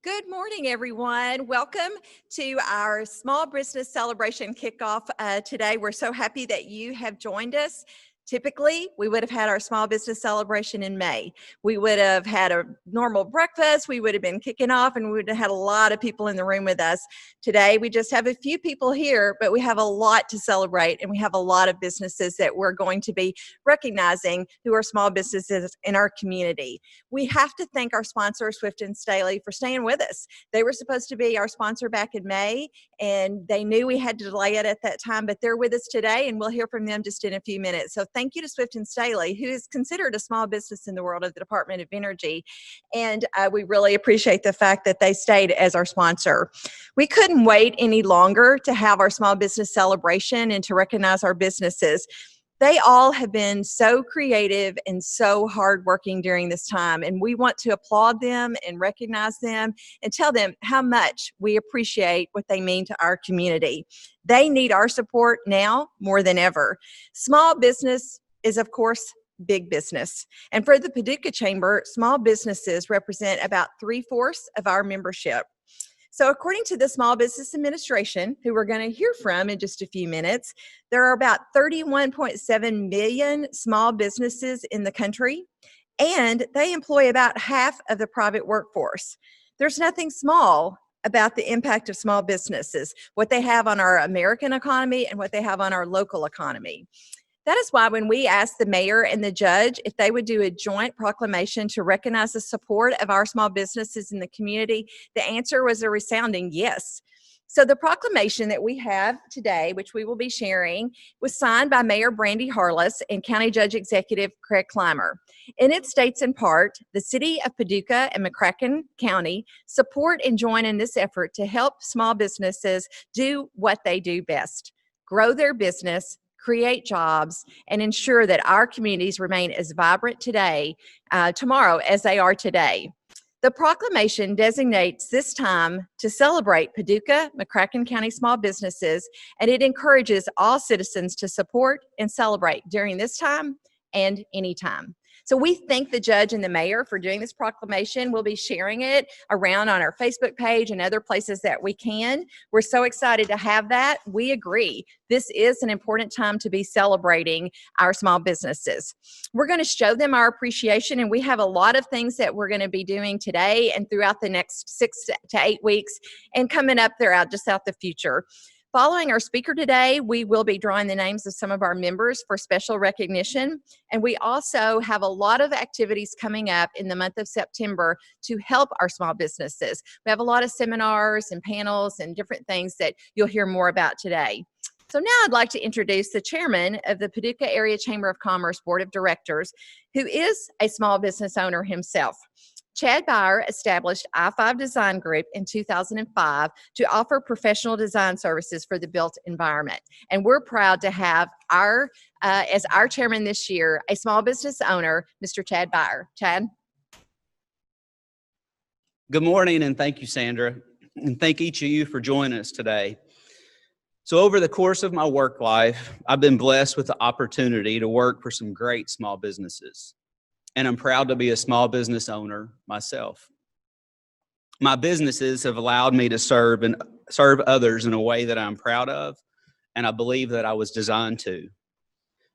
Good morning, everyone. Welcome to our Small Business Celebration kickoff today. We're so happy that you have joined us. Typically, we would have had our small business celebration in May. We would have had a normal breakfast. We would have been kicking off, and we would have had a lot of people in the room with us. Today, we just have a few people here, but we have a lot to celebrate, and we have a lot of businesses that we're going to be recognizing who are small businesses in our community. We have to thank our sponsor, Swift and Staley, for staying with us. They were supposed to be our sponsor back in May, and they knew we had to delay it at that time, but they're with us today, and we'll hear from them just in a few minutes. So thank you to Swift and Staley, who is considered a small business in the world of the Department of Energy, and we really appreciate the fact that they stayed as our sponsor. We couldn't wait any longer to have our small business celebration and to recognize our businesses. They all have been so creative and so hardworking during this time, and we want to applaud them and recognize them and tell them how much we appreciate what they mean to our community. They need our support now more than ever. Small business is, of course, big business. And for the Paducah Chamber, small businesses represent about 3/4 of our membership. So according to the Small Business Administration, who we're going to hear from in just a few minutes, there are about 31.7 million small businesses in the country, and they employ about half of the private workforce. There's nothing small about the impact of small businesses, what they have on our American economy and what they have on our local economy. That is why when we asked the mayor and the judge if they would do a joint proclamation to recognize the support of our small businesses in the community, the answer was a resounding yes. So the proclamation that we have today, which we will be sharing, was signed by Mayor Brandy Harless and County Judge Executive Craig Clymer. And it states in part, the City of Paducah and McCracken County support and join in this effort to help small businesses do what they do best: grow their business, create jobs, and ensure that our communities remain as vibrant tomorrow as they are today. The proclamation designates this time to celebrate Paducah, McCracken County small businesses, and it encourages all citizens to support and celebrate during this time and anytime. So we thank the judge and the mayor for doing this proclamation. We'll be sharing it around on our Facebook page and other places that we can. We're so excited to have that. We agree. This is an important time to be celebrating our small businesses. We're going to show them our appreciation, and we have a lot of things that we're going to be doing today and throughout the next 6 to 8 weeks and coming up throughout the future. Following our speaker today, we will be drawing the names of some of our members for special recognition. And we also have a lot of activities coming up in the month of September to help our small businesses. We have a lot of seminars and panels and different things that you'll hear more about today. So now I'd like to introduce the chairman of the Paducah Area Chamber of Commerce Board of Directors, who is a small business owner himself. Chad Byer established I-5 Design Group in 2005 to offer professional design services for the built environment. And we're proud to have as our chairman this year, a small business owner, Mr. Chad Byer. Chad? Good morning, and thank you, Sandra. And thank each of you for joining us today. So over the course of my work life, I've been blessed with the opportunity to work for some great small businesses. And I'm proud to be a small business owner myself. My businesses have allowed me to serve others in a way that I'm proud of, and I believe that I was designed to.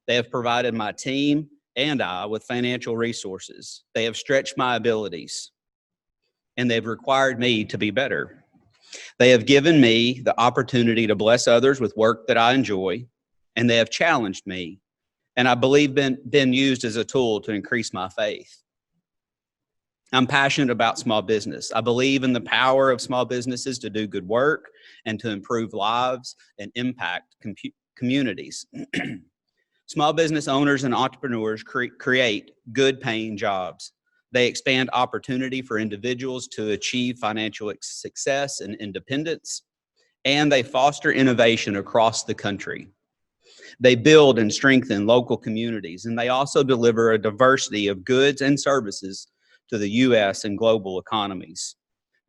They have provided my team and I with financial resources. They have stretched my abilities, and they've required me to be better. They have given me the opportunity to bless others with work that I enjoy, and they have challenged me, and I believe been used as a tool to increase my faith. I'm passionate about small business. I believe in the power of small businesses to do good work and to improve lives and impact communities. Small business owners and entrepreneurs create good paying jobs. They expand opportunity for individuals to achieve financial success and independence, and they foster innovation across the country. They build and strengthen local communities, and they also deliver a diversity of goods and services to the U.S. and global economies.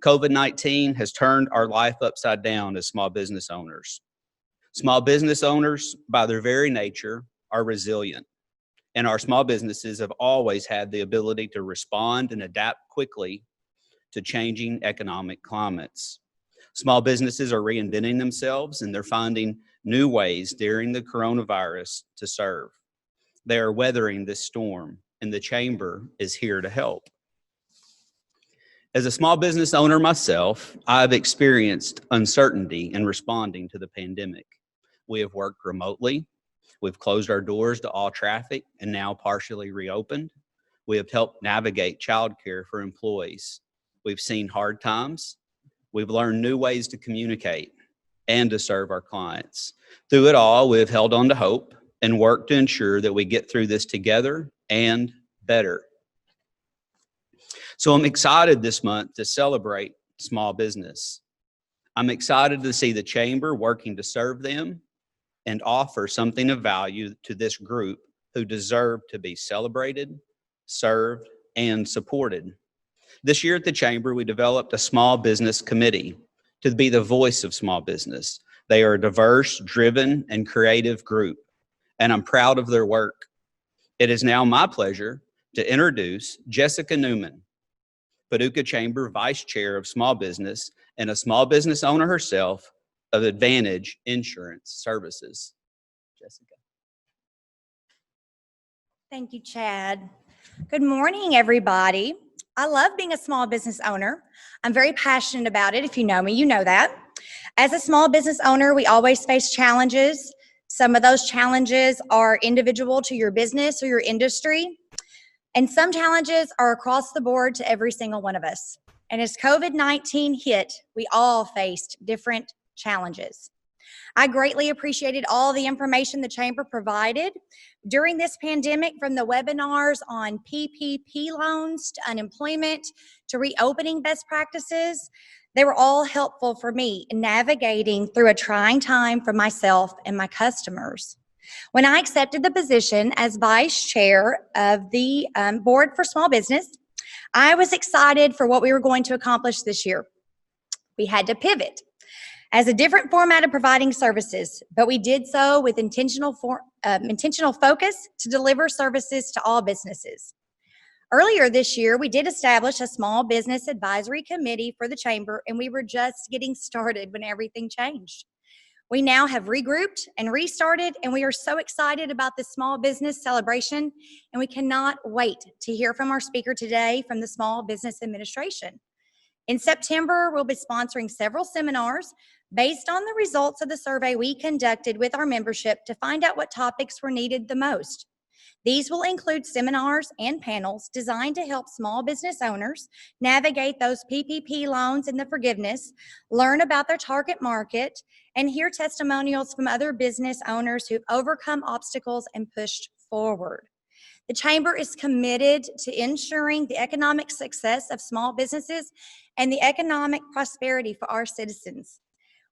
COVID-19 has turned our life upside down as small business owners. Small business owners, by their very nature, are resilient, and our small businesses have always had the ability to respond and adapt quickly to changing economic climates. Small businesses are reinventing themselves and they're finding new ways during the coronavirus to serve. They are weathering this storm, and the Chamber is here to help. As a small business owner myself, I've experienced uncertainty in responding to the pandemic. We have worked remotely. We've closed our doors to all traffic and now partially reopened. We have helped navigate childcare for employees. We've seen hard times. We've learned new ways to communicate and to serve our clients. Through it all, we've held on to hope and worked to ensure that we get through this together and better. So I'm excited this month to celebrate small business. I'm excited to see the Chamber working to serve them and offer something of value to this group who deserve to be celebrated, served, and supported. This year at the Chamber, we developed a small business committee to be the voice of small business. They are a diverse, driven, and creative group, and I'm proud of their work. It is now my pleasure to introduce Jessica Newman, Paducah Chamber Vice Chair of Small Business and a small business owner herself of Advantage Insurance Services. Jessica. Thank you, Chad. Good morning, everybody. I love being a small business owner. I'm very passionate about it. If you know me, you know that. As a small business owner, we always face challenges. Some of those challenges are individual to your business or your industry. And some challenges are across the board to every single one of us. And as COVID-19 hit, we all faced different challenges. I greatly appreciated all the information the Chamber provided during this pandemic, from the webinars on PPP loans to unemployment to reopening best practices. They were all helpful for me in navigating through a trying time for myself and my customers. When I accepted the position as Vice Chair of the Board for Small Business, I was excited for what we were going to accomplish this year. We had to pivot as a different format of providing services, but we did so with intentional focus to deliver services to all businesses. Earlier this year, we did establish a small business advisory committee for the Chamber, and we were just getting started when everything changed. We now have regrouped and restarted, and we are so excited about this small business celebration, and we cannot wait to hear from our speaker today from the Small Business Administration. In September, we'll be sponsoring several seminars based on the results of the survey we conducted with our membership to find out what topics were needed the most. These will include seminars and panels designed to help small business owners navigate those PPP loans and the forgiveness, learn about their target market, and hear testimonials from other business owners who've overcome obstacles and pushed forward. The Chamber is committed to ensuring the economic success of small businesses and the economic prosperity for our citizens.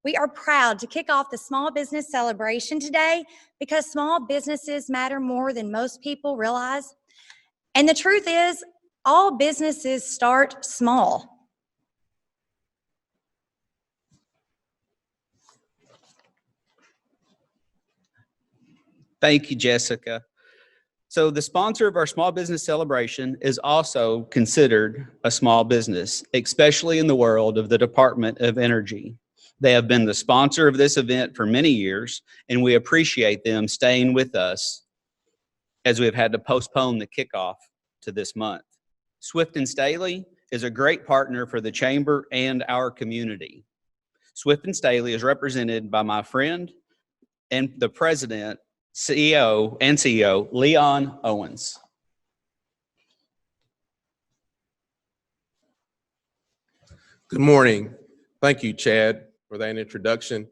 We are proud to kick off the Small Business Celebration today because small businesses matter more than most people realize. And the truth is, all businesses start small. Thank you, Jessica. So the sponsor of our small business celebration is also considered a small business, especially in the world of the Department of Energy. They have been the sponsor of this event for many years, and we appreciate them staying with us as we have had to postpone the kickoff to this month. Swift & Staley is a great partner for the Chamber and our community. Swift & Staley is represented by my friend and the President, CEO, Leon Owens. Good morning. Thank you, Chad, for that introduction.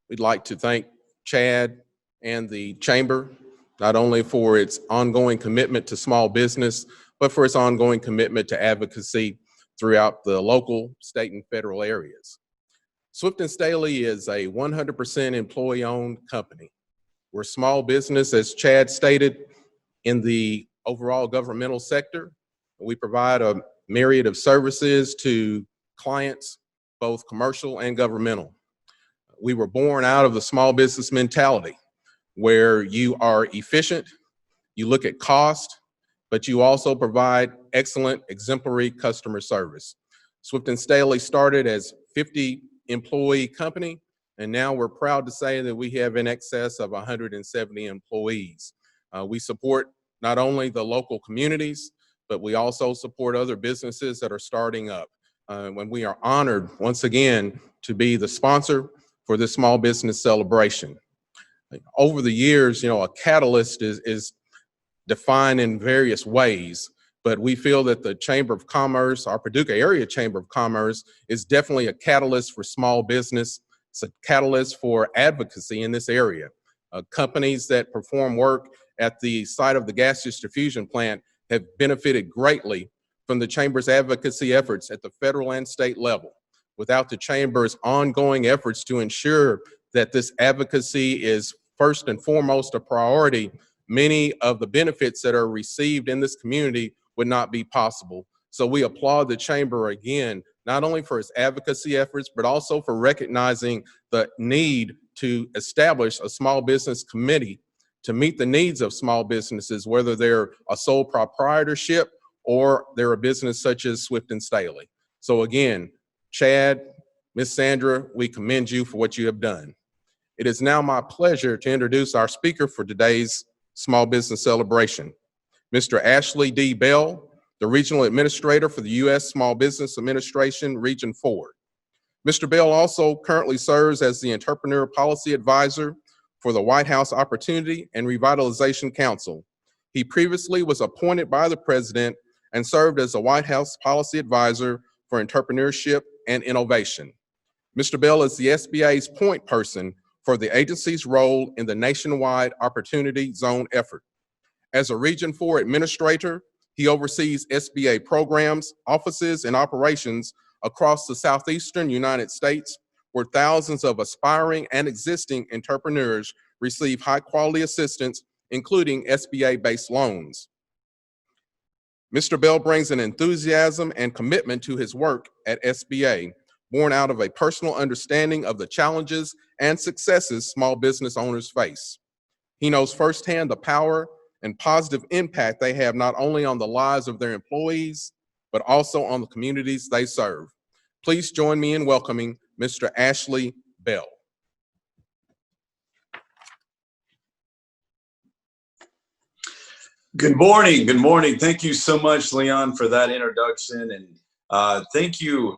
We'd like to thank Chad and the Chamber, not only for its ongoing commitment to small business, but for its ongoing commitment to advocacy throughout the local, state, and federal areas. Swift & Staley is a 100% employee-owned company. We're a small business, as Chad stated, in the overall governmental sector. We provide a myriad of services to clients, both commercial and governmental. We were born out of the small business mentality, where you are efficient, you look at cost, but you also provide excellent, exemplary customer service. Swift and Staley started as 50 employee company, and now we're proud to say that we have in excess of 170 employees. We support not only the local communities, but we also support other businesses that are starting up. When we are honored once again to be the sponsor for this small business celebration. Over the years, a catalyst is defined in various ways, but we feel that the Chamber of Commerce, our Paducah Area Chamber of Commerce, is definitely a catalyst for small business. It's a catalyst for advocacy in this area. Companies that perform work at the site of the gas distribution plant have benefited greatly from the Chamber's advocacy efforts at the federal and state level. Without the Chamber's ongoing efforts to ensure that this advocacy is first and foremost a priority, many of the benefits that are received in this community would not be possible. So we applaud the Chamber again, not only for its advocacy efforts, but also for recognizing the need to establish a small business committee to meet the needs of small businesses, whether they're a sole proprietorship or they're a business such as Swift and Staley. So again, Chad, Ms. Sandra, we commend you for what you have done. It is now my pleasure to introduce our speaker for today's small business celebration, Mr. Ashley D. Bell, the Regional Administrator for the U.S. Small Business Administration, Region 4. Mr. Bell also currently serves as the Entrepreneur Policy Advisor for the White House Opportunity and Revitalization Council. He previously was appointed by the President and served as the White House Policy Advisor for Entrepreneurship and Innovation. Mr. Bell is the SBA's point person for the agency's role in the nationwide Opportunity Zone effort. As a Region 4 administrator, he oversees SBA programs, offices, and operations across the southeastern United States, where thousands of aspiring and existing entrepreneurs receive high-quality assistance, including SBA-based loans. Mr. Bell brings an enthusiasm and commitment to his work at SBA, born out of a personal understanding of the challenges and successes small business owners face. He knows firsthand the power and positive impact they have not only on the lives of their employees, but also on the communities they serve. Please join me in welcoming Mr. Ashley Bell. Good morning. Good morning. Thank you so much, Leon, for that introduction. And thank you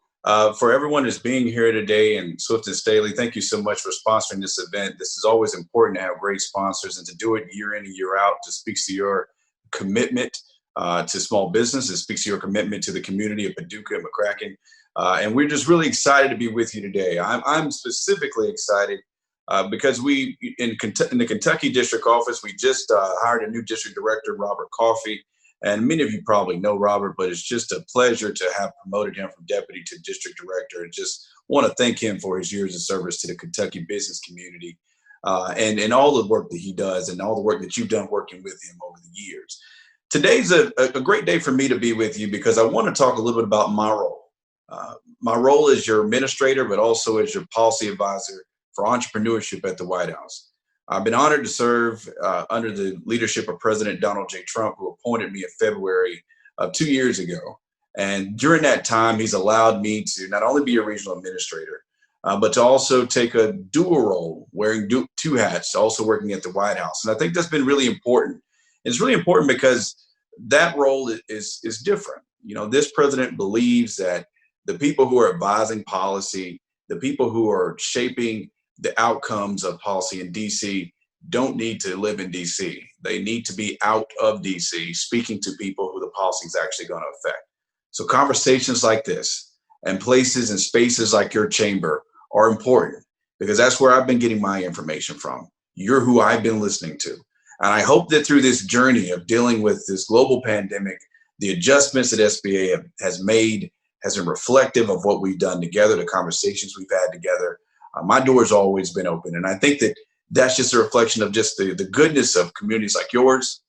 for everyone who's being here today. And Swift and Staley, thank you so much for sponsoring this event. This is always important to have great sponsors, and to do it year in and year out just speaks to your commitment to small business. It speaks to your commitment to the community of Paducah and McCracken. And we're just really excited to be with you today. I'm specifically excited because we, in the Kentucky District Office, we just hired a new District Director, Robert Coffey. And many of you probably know Robert, but it's just a pleasure to have promoted him from Deputy to District Director. And just want to thank him for his years of service to the Kentucky business community and all the work that he does and all the work that you've done working with him over the years. Today's a great day for me to be with you because I want to talk a little bit about my role. My role as your administrator, but also as your policy advisor for entrepreneurship at the White House. I've been honored to serve under the leadership of President Donald J. Trump, who appointed me in February of 2 years ago. And during that time, he's allowed me to not only be a regional administrator, but to also take a dual role, wearing two hats, also working at the White House. And I think that's been really important. It's really important because that role is different. You know, this president believes that the people who are advising policy, the people who are shaping the outcomes of policy in DC don't need to live in DC. They need to be out of DC, speaking to people who the policy is actually going to affect. So conversations like this and places and spaces like your chamber are important because that's where I've been getting my information from. You're who I've been listening to. And I hope that through this journey of dealing with this global pandemic, the adjustments that SBA has made has been reflective of what we've done together, the conversations we've had together. My door's always been open. And I think that that's just a reflection of just the goodness of communities like yours,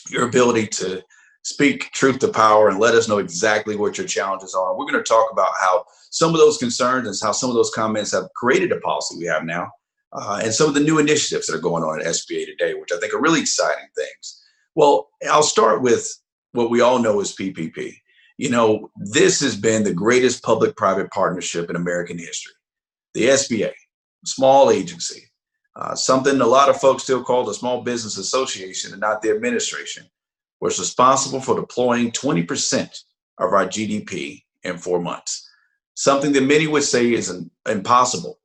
your ability to speak truth to power and let us know exactly what your challenges are. We're going to talk about how some of those concerns and how some of those comments have created a policy we have now, and some of the new initiatives that are going on at SBA today, which I think are really exciting things. Well, I'll start with what we all know is PPP. This has been the greatest public-private partnership in American history. The SBA, small agency, something a lot of folks still call the Small Business Association and not the administration, was responsible for deploying 20% of our GDP in 4 months. Something that many would say is impossible.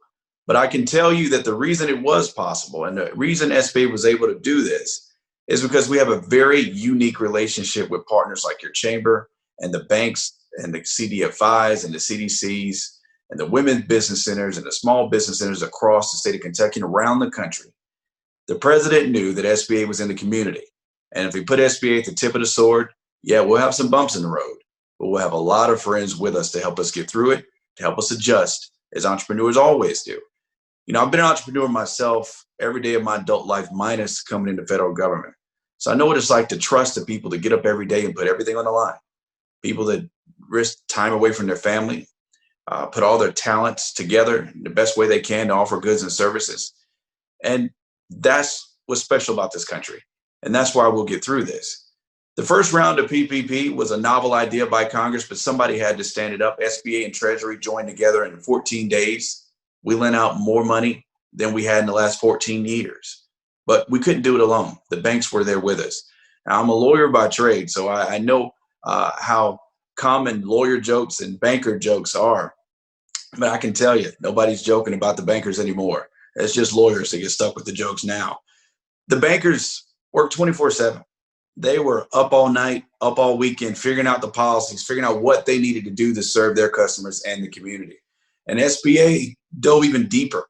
But I can tell you that the reason it was possible and the reason SBA was able to do this is because we have a very unique relationship with partners like your chamber and the banks and the CDFIs and the CDCs and the women's business centers and the small business centers across the state of Kentucky and around the country. The president knew that SBA was in the community. And if we put SBA at the tip of the sword, yeah, we'll have some bumps in the road, but we'll have a lot of friends with us to help us get through it, to help us adjust, as entrepreneurs always do. I've been an entrepreneur myself every day of my adult life, minus coming into federal government. So I know what it's like to trust the people to get up every day and put everything on the line. People that risk time away from their family, put all their talents together in the best way they can to offer goods and services. And that's what's special about this country. And that's why we'll get through this. The first round of PPP was a novel idea by Congress, but somebody had to stand it up. SBA and Treasury joined together in 14 days. We lent out more money than we had in the last 14 years, but we couldn't do it alone. The banks were there with us. Now, I'm a lawyer by trade, so I know how common lawyer jokes and banker jokes are, but I can tell you, nobody's joking about the bankers anymore. It's just lawyers that get stuck with the jokes now. The bankers work 24/7. They were up all night, up all weekend, figuring out the policies, figuring out what they needed to do to serve their customers and the community. And SBA dove even deeper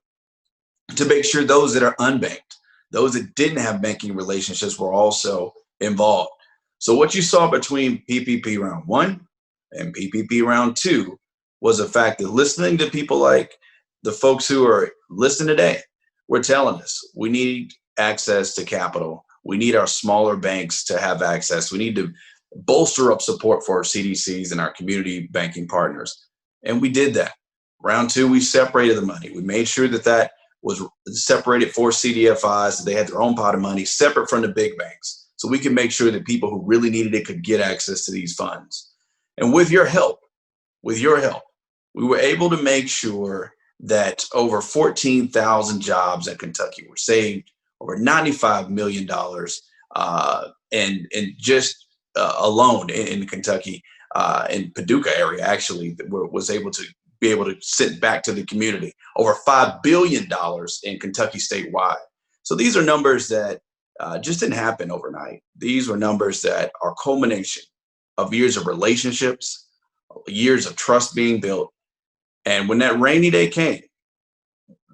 to make sure those that are unbanked, those that didn't have banking relationships, were also involved. So what you saw between PPP round 1 and PPP round 2 was the fact that listening to people like the folks who are listening today were telling us we need access to capital. We need our smaller banks to have access. We need to bolster up support for our CDCs and our community banking partners. And we did that. Round 2, we separated the money. We made sure that was separated for CDFIs, that they had their own pot of money separate from the big banks. So we can make sure that people who really needed it could get access to these funds. And with your help, we were able to make sure that over 14,000 jobs in Kentucky were saved, over $95 million and just alone in Kentucky, in Paducah area, actually, was able to sit back to the community. Over $5 billion in Kentucky statewide. So these are numbers that just didn't happen overnight. These were numbers that are culmination of years of relationships, years of trust being built. And when that rainy day came,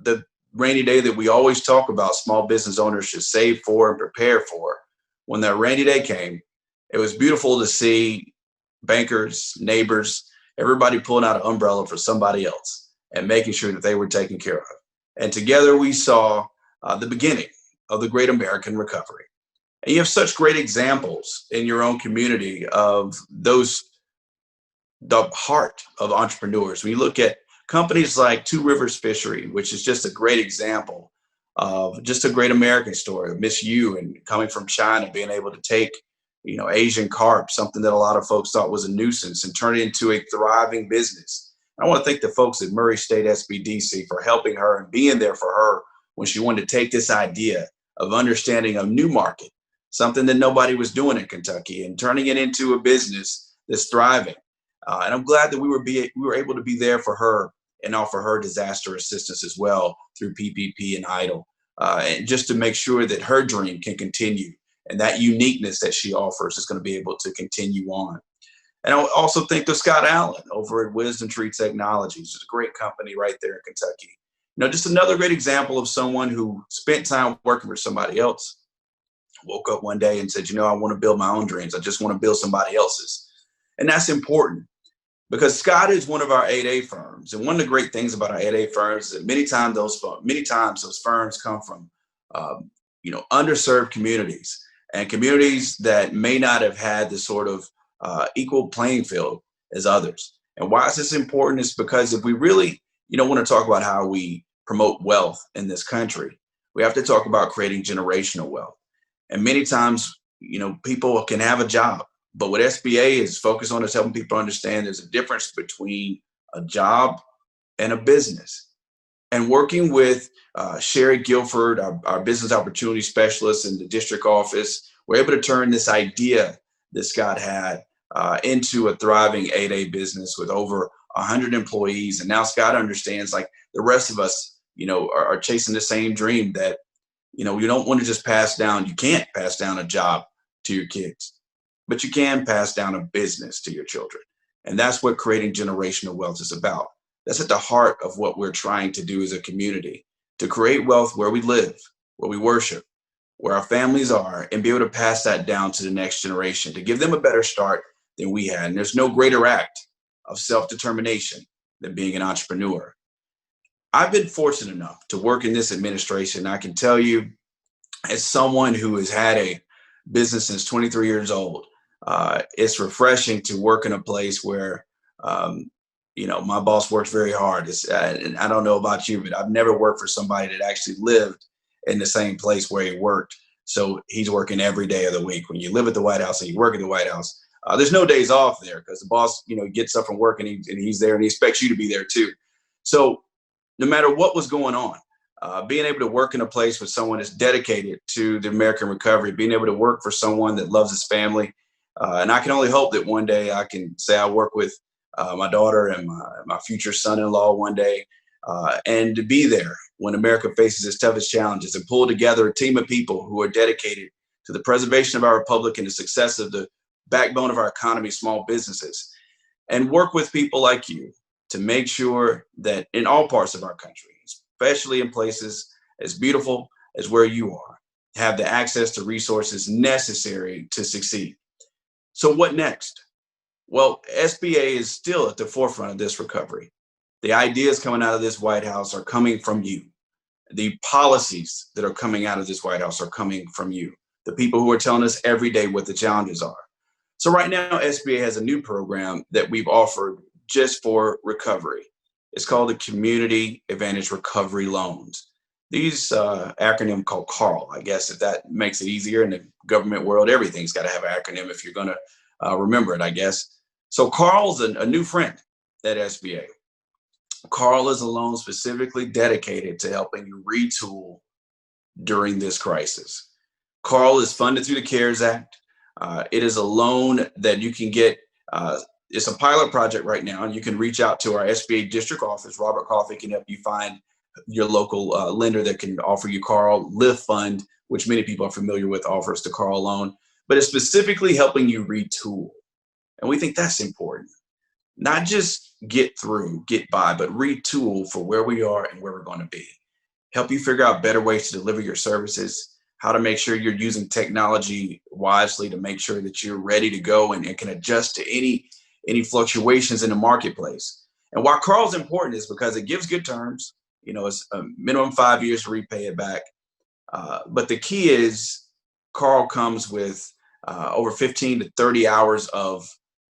the rainy day that we always talk about small business owners should save for and prepare for, when that rainy day came, it was beautiful to see bankers, neighbors, everybody pulling out an umbrella for somebody else and making sure that they were taken care of. And together we saw the beginning of the great American recovery. And you have such great examples in your own community of those, the heart of entrepreneurs. When you look at companies like Two Rivers Fishery, which is just a great example of just a great American story of Miss Yu and coming from China, being able to take, Asian carp, something that a lot of folks thought was a nuisance, and turn it into a thriving business. I want to thank the folks at Murray State SBDC for helping her and being there for her when she wanted to take this idea of understanding a new market, something that nobody was doing in Kentucky, and turning it into a business that's thriving. And I'm glad that we were able to be there for her and offer her disaster assistance as well through PPP and EIDL, and just to make sure that her dream can continue and that uniqueness that she offers is going to be able to continue on. And I also thank the Scott Allen over at Wisdom Tree Technologies. It's a great company right there in Kentucky. Just another great example of someone who spent time working for somebody else, woke up one day and said, I want to build my own dreams. I just want to build somebody else's. And that's important because Scott is one of our 8A firms. And one of the great things about our 8A firms is that many times those firms come from, underserved communities and communities that may not have had the sort of equal playing field as others. And why is this important? Is because if we really, want to talk about how we promote wealth in this country, we have to talk about creating generational wealth. And many times, people can have a job, But what SBA is focused on is helping people understand there's a difference between a job and a business. And working with Sherry Guilford, our business opportunity specialist in the district office, we're able to turn this idea that Scott had into a thriving 8A business with over 100 employees. And now Scott understands, like the rest of us, are chasing the same dream that, you don't want to just pass down. You can't pass down a job to your kids, but you can pass down a business to your children. And that's what creating generational wealth is about. That's at the heart of what we're trying to do as a community, to create wealth where we live, where we worship, where our families are, and be able to pass that down to the next generation, to give them a better start than we had. And there's no greater act of self-determination than being an entrepreneur. I've been fortunate enough to work in this administration. I can tell you, as someone who has had a business since 23 years old, it's refreshing to work in a place where my boss works very hard. And I don't know about you, but I've never worked for somebody that actually lived in the same place where he worked. So he's working every day of the week. When you live at the White House and you work at the White House, there's no days off there because the boss, gets up from work and he's there and he expects you to be there too. So no matter what was going on, being able to work in a place with someone that's dedicated to the American recovery, being able to work for someone that loves his family. And I can only hope that one day I can say I work with my daughter and my future son-in-law one day, and to be there when America faces its toughest challenges and pull together a team of people who are dedicated to the preservation of our republic and the success of the backbone of our economy, small businesses, and work with people like you to make sure that in all parts of our country, especially in places as beautiful as where you are, have the access to resources necessary to succeed. So what next? Well, SBA is still at the forefront of this recovery. The ideas coming out of this White House are coming from you. The policies that are coming out of this White House are coming from you. The people who are telling us every day what the challenges are. So right now, SBA has a new program that we've offered just for recovery. It's called the Community Advantage Recovery Loans. These acronym called CARL, I guess, if that makes it easier. In the government world, everything's got to have an acronym if you're going to remember it, I guess. So CARL's a new friend at SBA. CARL is a loan specifically dedicated to helping you retool during this crisis. CARL is funded through the CARES Act. It is a loan that you can get. It's a pilot project right now, and you can reach out to our SBA district office. Robert Coffey can help you find your local lender that can offer you CARL. Lift Fund, which many people are familiar with, offers the CARL loan, but it's specifically helping you retool. And we think that's important. Not just get through, get by, but retool for where we are and where we're going to be. Help you figure out better ways to deliver your services, how to make sure you're using technology wisely to make sure that you're ready to go and can adjust to any fluctuations in the marketplace. And why CARL's important is because it gives good terms. It's a minimum 5 years to repay it back. But the key is CARL comes with over 15 to 30 hours of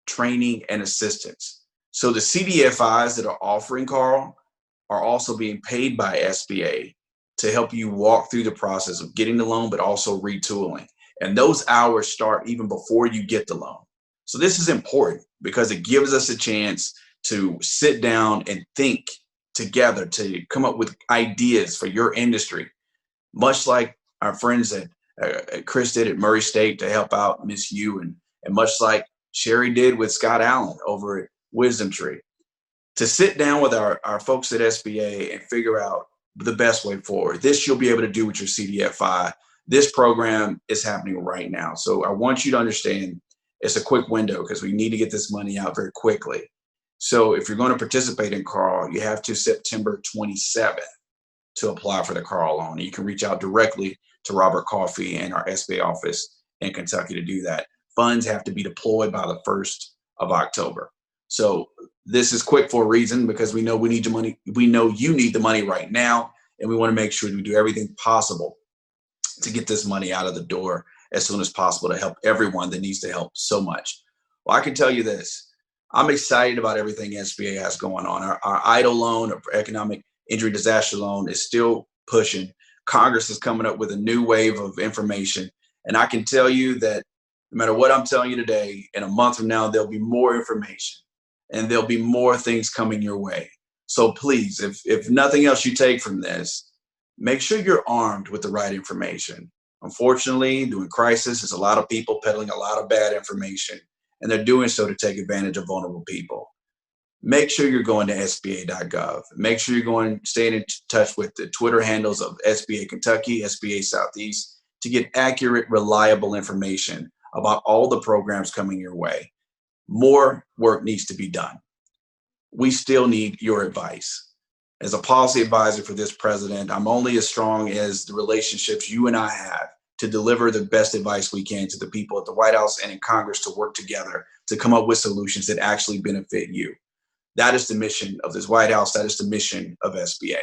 training and assistance. So the CDFIs that are offering CARL are also being paid by SBA to help you walk through the process of getting the loan, but also retooling. And those hours start even before you get the loan. So this is important because it gives us a chance to sit down and think together to come up with ideas for your industry, much like our friends at Chris did at Murray State to help out Miss Yu, and much like Sherry did with Scott Allen over at Wisdom Tree, to sit down with our folks at SBA and figure out the best way forward. This you'll be able to do with your CDFI. This program is happening right now. So I want you to understand it's a quick window because we need to get this money out very quickly. So if you're going to participate in CARL, you have to September 27th to apply for the CARL loan. You can reach out directly to Robert Coffey and our SBA office in Kentucky to do that. Funds have to be deployed by the 1st of October. So this is quick for a reason because we know we need your money. We know you need the money right now, and we want to make sure we do everything possible to get this money out of the door as soon as possible to help everyone that needs to help so much. Well, I can tell you this. I'm excited about everything SBA has going on. Our EIDL loan, our economic injury disaster loan, is still pushing. Congress is coming up with a new wave of information. And I can tell you that No matter what I'm telling you today, in a month from now, there'll be more information and there'll be more things coming your way. So please, if nothing else you take from this, make sure you're armed with the right information. Unfortunately, during crisis, there's a lot of people peddling a lot of bad information, and they're doing so to take advantage of vulnerable people. Make sure you're going to SBA.gov. Make sure you're staying in touch with the Twitter handles of SBA Kentucky, SBA Southeast, to get accurate, reliable information about all the programs coming your way. More work needs to be done. We still need your advice. As a policy advisor for this president, I'm only as strong as the relationships you and I have to deliver the best advice we can to the people at the White House and in Congress to work together to come up with solutions that actually benefit you. That is the mission of this White House. That is the mission of SBA.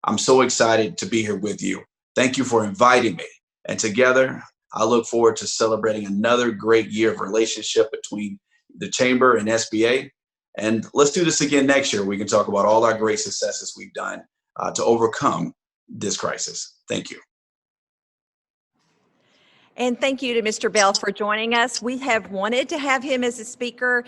I'm so excited to be here with you. Thank you for inviting me. And together, I look forward to celebrating another great year of relationship between the Chamber and SBA. And let's do this again next year. We can talk about all our great successes we've done to overcome this crisis. Thank you. And thank you to Mr. Bell for joining us. We have wanted to have him as a speaker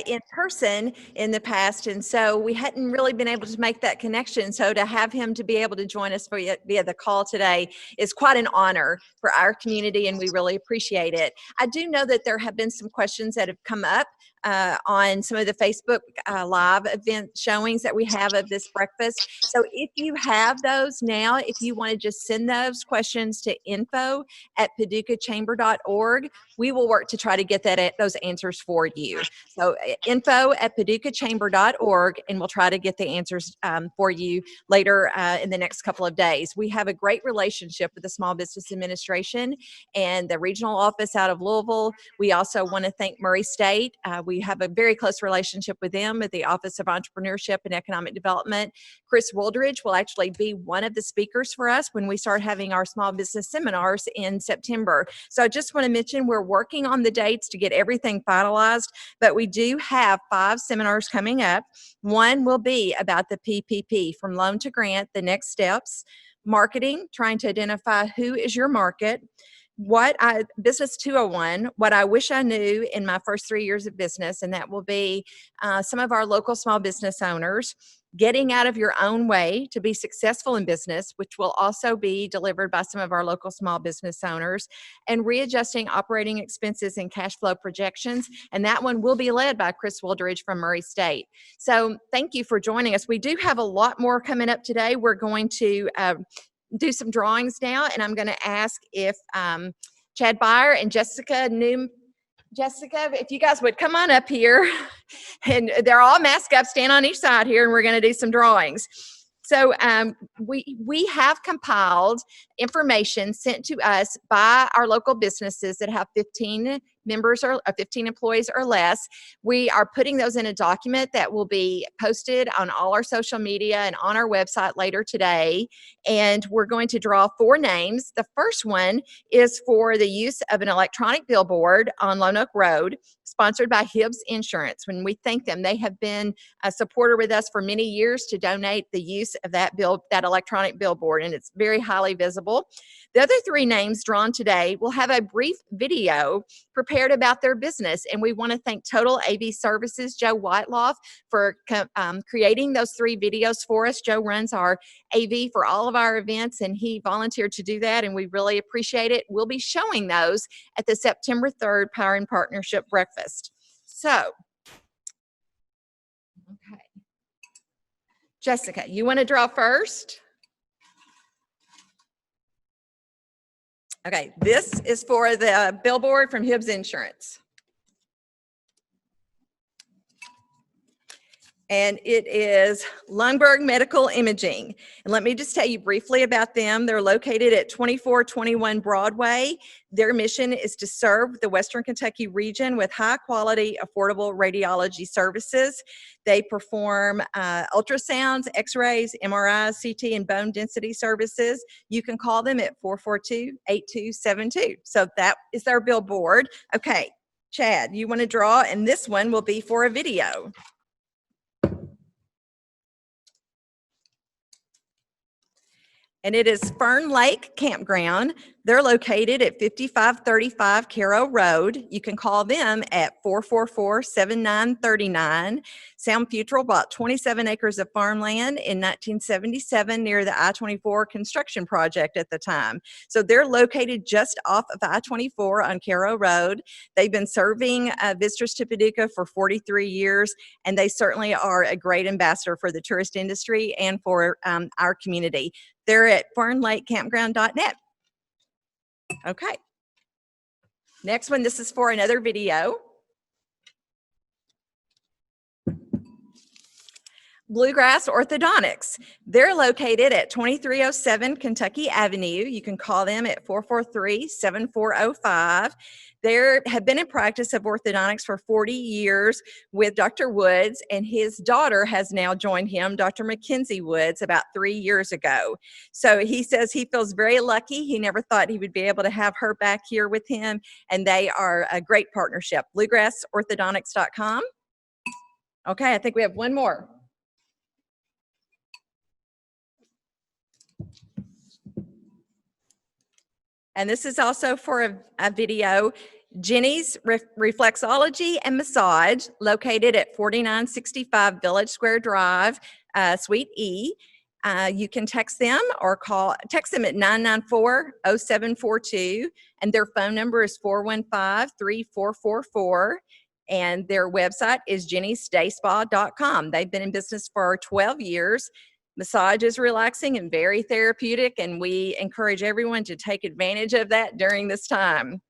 in person in the past, and so we hadn't really been able to make that connection. So to have him to be able to join us via the call today is quite an honor for our community, and we really appreciate it. I do know that there have been some questions that have come up on some of the Facebook live event showings that we have of this breakfast. So if you have those now, if you want to just send those questions to info@paducahchamber.org, we will work to try to get those answers for you. So info@paducahchamber.org, and we'll try to get the answers for you later in the next couple of days. We have a great relationship with the Small Business Administration and the regional office out of Louisville. We also want to thank Murray State. We have a very close relationship with them at the Office of Entrepreneurship and Economic Development. Chris Wooldridge will actually be one of the speakers for us when we start having our small business seminars in September. So I just want to mention we're working on the dates to get everything finalized, but we do have 5 seminars coming up. One will be about the PPP, from loan to grant, the next steps, marketing, trying to identify who is your market, Business 201, what I wish I knew in my first 3 years of business, and that will be some of our local small business owners, getting out of your own way to be successful in business, which will also be delivered by some of our local small business owners, and readjusting operating expenses and cash flow projections. And that one will be led by Chris Wooldridge from Murray State. So thank you for joining us. We do have a lot more coming up today. We're going to do some drawings now, and I'm going to ask if Chad Byer and Jessica, if you guys would come on up here, and they're all masked up, stand on each side here, and we're going to do some drawings. So we have compiled information sent to us by our local businesses that have 15 members or 15 employees or less. We are putting those in a document that will be posted on all our social media and on our website later today. And we're going to draw 4 names. The first one is for the use of an electronic billboard on Lone Oak Road, sponsored by Hibbs Insurance. When we thank them, they have been a supporter with us for many years to donate the use of that electronic billboard, and it's very highly visible. The other 3 names drawn today will have a brief video prepared about their business, and we want to thank Total AV Services, Joe Whiteloff, for creating those 3 videos for us. Joe runs our AV for all of our events, and he volunteered to do that, and we really appreciate it. We'll be showing those at the September 3rd Power and Partnership Breakfast. So, okay. Jessica, you want to draw first? Okay, this is for the billboard from Hibbs Insurance. And it is Lundberg Medical Imaging. And let me just tell you briefly about them. They're located at 2421 Broadway. Their mission is to serve the Western Kentucky region with high quality, affordable radiology services. They perform ultrasounds, x-rays, MRIs, CT, and bone density services. You can call them at 442-8272. So that is their billboard. Okay, Chad, you want to draw? And this one will be for a video. And it is Fern Lake Campground. They're located at 5535 Caro Road. You can call them at 444-7939. Sound Futural bought 27 acres of farmland in 1977 near the I-24 construction project at the time. So they're located just off of I-24 on Caro Road. They've been serving visitors to Paducah for 43 years, and they certainly are a great ambassador for the tourist industry and for our community. They're at fernlakecampground.net. Okay. Next one, this is for another video. Bluegrass Orthodontics. They're located at 2307 Kentucky Avenue. You can call them at 443-7405. They have been in practice of orthodontics for 40 years with Dr. Woods, and his daughter has now joined him, Dr. Mackenzie Woods, about 3 years ago. So he says he feels very lucky. He never thought he would be able to have her back here with him, and they are a great partnership. BluegrassOrthodontics.com. Okay, I think we have one more. And this is also for a video. Jenny's Reflexology and Massage, located at 4965 Village Square Drive, Suite E. You can text them or text them at 994-0742, and their phone number is 415-3444, and their website is jennysdayspa.com. They've been in business for 12 years. Massage is relaxing and very therapeutic, and we encourage everyone to take advantage of that during this time.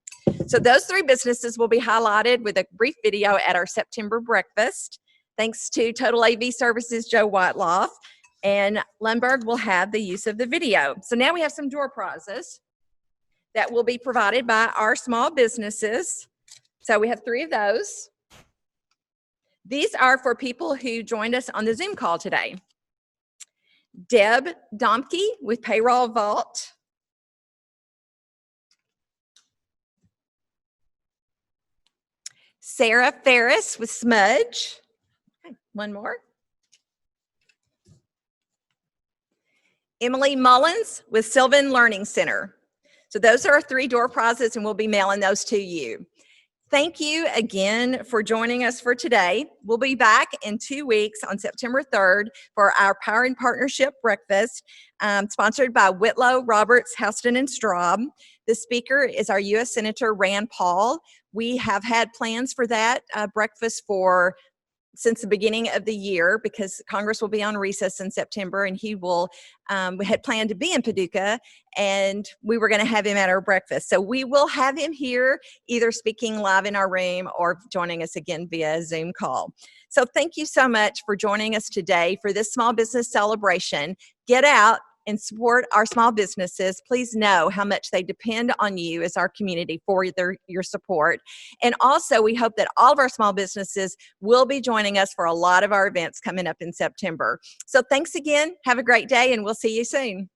So those three businesses will be highlighted with a brief video at our September breakfast. Thanks to Total AV Services, Joe Whiteloff, and Lundberg will have the use of the video. So now we have some door prizes that will be provided by our small businesses. So we have 3 of those. These are for people who joined us on the Zoom call today. Deb Domke with Payroll Vault. Sarah Ferris with Smudge. Okay, one more. Emily Mullins with Sylvan Learning Center. So those are our 3 door prizes, and we'll be mailing those to you. Thank you again for joining us for today. We'll be back in 2 weeks on September 3rd for our Power and Partnership Breakfast, sponsored by Whitlow, Roberts, Houston, and Straub. The speaker is our U.S. Senator Rand Paul. We have had plans for that breakfast since the beginning of the year, because Congress will be on recess in September, and we had planned to be in Paducah, and we were going to have him at our breakfast. So we will have him here, either speaking live in our room or joining us again via Zoom call. So thank you so much for joining us today for this small business celebration. Get out and support our small businesses. Please know how much they depend on you as our community for your support. And also, we hope that all of our small businesses will be joining us for a lot of our events coming up in September. So thanks again. Have a great day, and we'll see you soon.